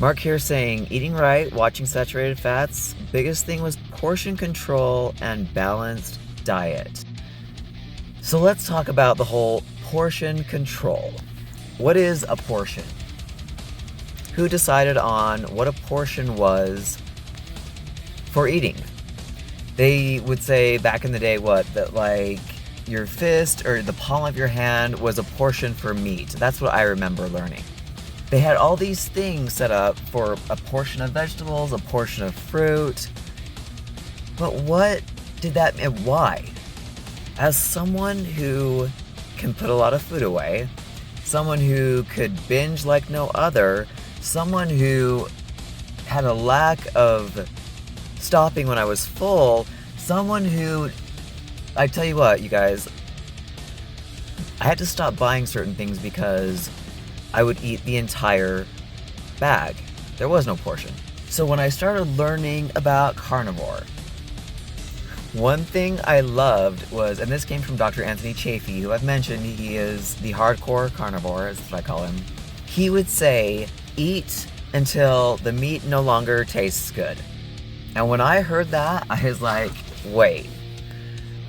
Mark here saying, eating right, watching saturated fats, biggest thing was portion control and balanced diet. So let's talk about the whole portion control. What is a portion? Who decided on what a portion was for eating? They would say back in the day that like your fist or the palm of your hand was a portion for meat. That's what I remember learning. They had all these things set up for a portion of vegetables, a portion of fruit. But what did that mean? Why? As someone who can put a lot of food away, someone who could binge like no other, someone who had a lack of stopping when I was full, someone who, I tell you what, you guys, I had to stop buying certain things because I would eat the entire bag. There was no portion. So when I started learning about carnivore, one thing I loved was, and this came from Dr. Anthony Chafee, who I've mentioned, he is the hardcore carnivore, is what I call him. He would say, eat until the meat no longer tastes good. And when I heard that, I was like, wait,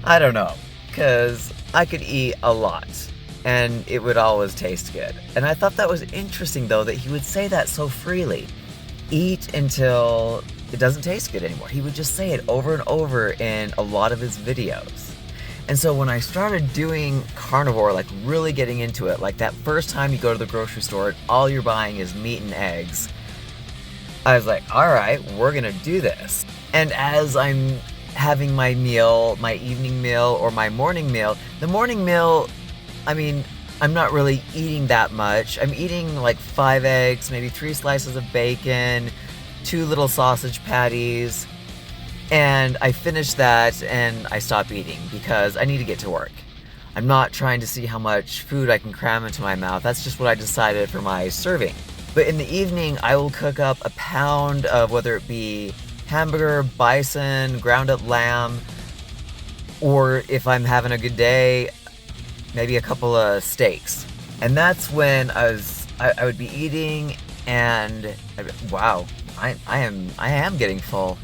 I don't know, because I could eat a lot and it would always taste good. And I thought that was interesting, though, that he would say that so freely. Eat until it doesn't taste good anymore. He would just say it over and over in a lot of his videos. And so when I started doing carnivore, like really getting into it, like that first time you go to the grocery store and all you're buying is meat and eggs, I was like, all right, we're gonna do this. And as I'm having my meal, my evening meal or my morning meal, the morning meal, I mean, I'm not really eating that much. I'm eating like 5 eggs, maybe 3 slices of bacon, 2 little sausage patties, and I finish that and I stop eating because I need to get to work. I'm not trying to see how much food I can cram into my mouth. That's just what I decided for my serving. But in the evening, I will cook up a pound of whether it be hamburger, bison, ground up lamb, or if I'm having a good day, maybe a couple of steaks. And that's when I would be eating and wow, I am getting full.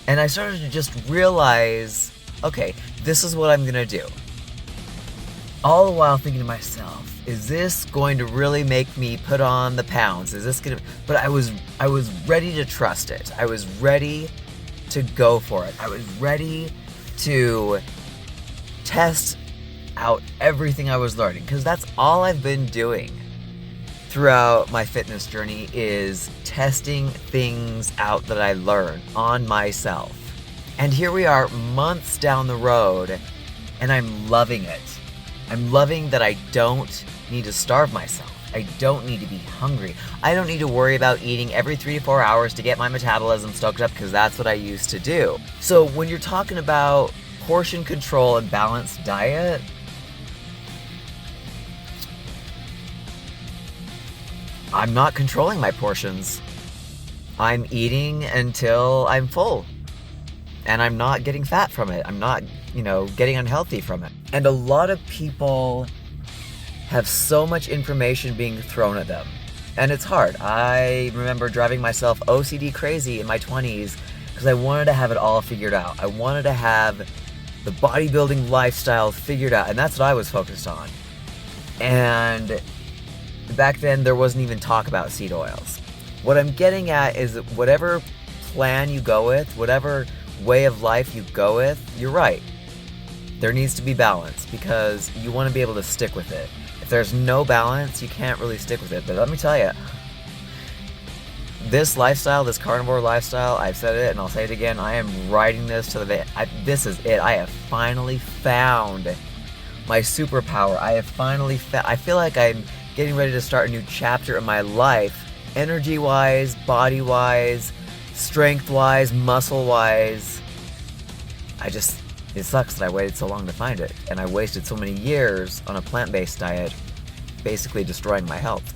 And I started to just realize, okay, this is what I'm gonna do. All the while thinking to myself, is this going to really make me put on the pounds? Is this gonna, but I was ready to trust it. I was ready to go for it. I was ready to test out everything I was learning, because that's all I've been doing throughout my fitness journey, is testing things out that I learn on myself. And here we are months down the road, and I'm loving it. I'm loving that I don't need to starve myself. I don't need to be hungry. I don't need to worry about eating every 3 to 4 hours to get my metabolism stoked up, because that's what I used to do. So when you're talking about portion control and balanced diet, I'm not controlling my portions. I'm eating until I'm full. And I'm not getting fat from it. I'm not, getting unhealthy from it. And a lot of people have so much information being thrown at them. And it's hard. I remember driving myself OCD crazy in my 20s because I wanted to have it all figured out. I wanted to have the bodybuilding lifestyle figured out. And that's what I was focused on. And back then, there wasn't even talk about seed oils. What I'm getting at is that whatever plan you go with, whatever way of life you go with, you're right. There needs to be balance, because you want to be able to stick with it. If there's no balance, you can't really stick with it. But let me tell you, this lifestyle, this carnivore lifestyle, I've said it and I'll say it again, I am riding this to the this is it. I have finally found my superpower. I have finally I feel like I'm getting ready to start a new chapter in my life, energy-wise, body-wise, strength-wise, muscle-wise. It sucks that I waited so long to find it, and I wasted so many years on a plant-based diet, basically destroying my health.